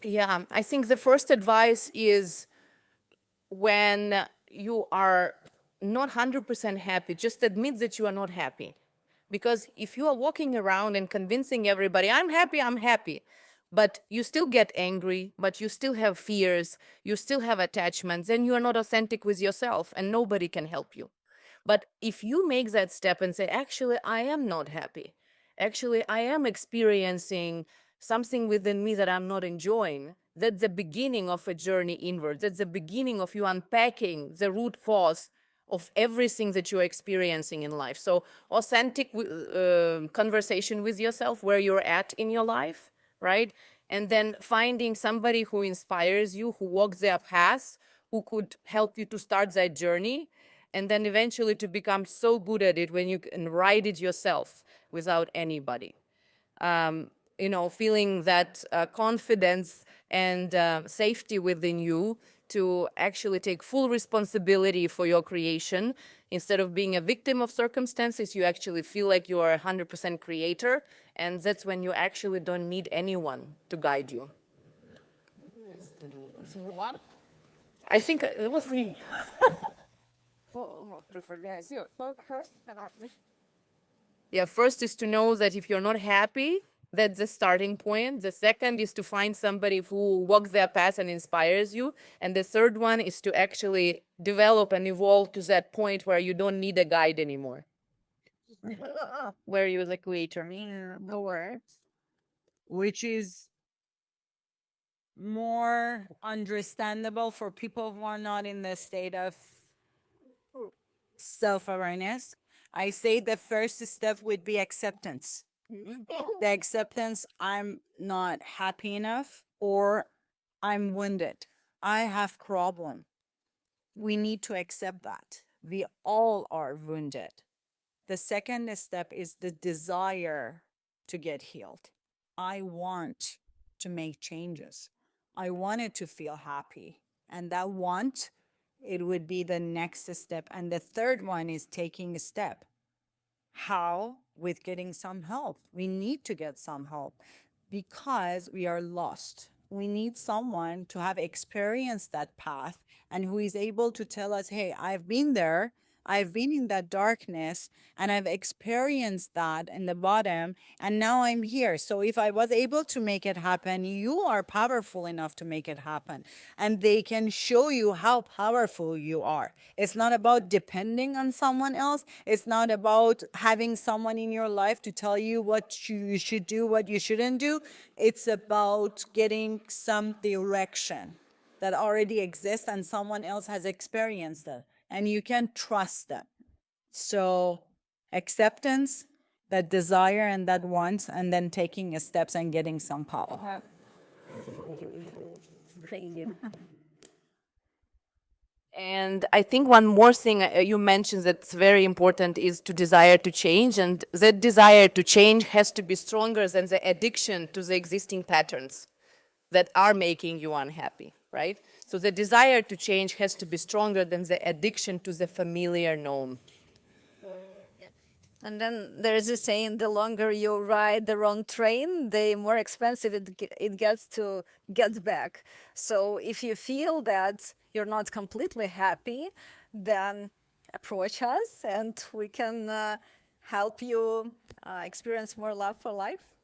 Yeah, I think the first advice is when you are not 100% happy, just admit that you are not happy. Because if you are walking around and convincing everybody, I'm happy, but you still get angry, but you still have fears, you still have attachments, then you are not authentic with yourself and nobody can help you. But if you make that step and say, actually, I am not happy, actually, I am experiencing something within me that I'm not enjoying, that's the beginning of a journey inward. That's the beginning of you unpacking the root cause of everything that you're experiencing in life. So authentic conversation with yourself, where you're at in your life, right? And then finding somebody who inspires you, who walks their path, who could help you to start that journey, and then eventually to become so good at it when you can ride it yourself without anybody. Feeling that confidence and safety within you to actually take full responsibility for your creation. Instead of being a victim of circumstances, you actually feel like you are 100% creator, and that's when you actually don't need anyone to guide you. I think it was me. Yeah, first is to know that if you're not happy, that's the starting point. The second is to find somebody who walks their path and inspires you. And the third one is to actually develop and evolve to that point where you don't need a guide anymore. Where you're the creator. Which is more understandable for people who are not in the state of self-awareness. I say the first step would be acceptance. The acceptance I'm not happy enough, or I'm wounded. I have problem. We need to accept that. We all are wounded. The second step is the desire to get healed. I want to make changes. I wanted to feel happy. And that want, it would be the next step. And the third one is taking a step. How? With getting some help. We need to get some help because we are lost. We need someone to have experienced that path and who is able to tell us, hey, I've been there. I've been in that darkness and I've experienced that in the bottom, and now I'm here. So if I was able to make it happen, you are powerful enough to make it happen. And they can show you how powerful you are. It's not about depending on someone else. It's not about having someone in your life to tell you what you should do, what you shouldn't do. It's about getting some direction that already exists and someone else has experienced it, and you can trust them. So acceptance, that desire and that want, and then taking steps and getting some power. And I think one more thing you mentioned that's very important is to desire to change. And that desire to change has to be stronger than the addiction to the existing patterns that are making you unhappy, right? So the desire to change has to be stronger than the addiction to the familiar known. And then there is a saying, the longer you ride the wrong train, the more expensive it gets to get back. So if you feel that you're not completely happy, then approach us and we can help you experience more love for life.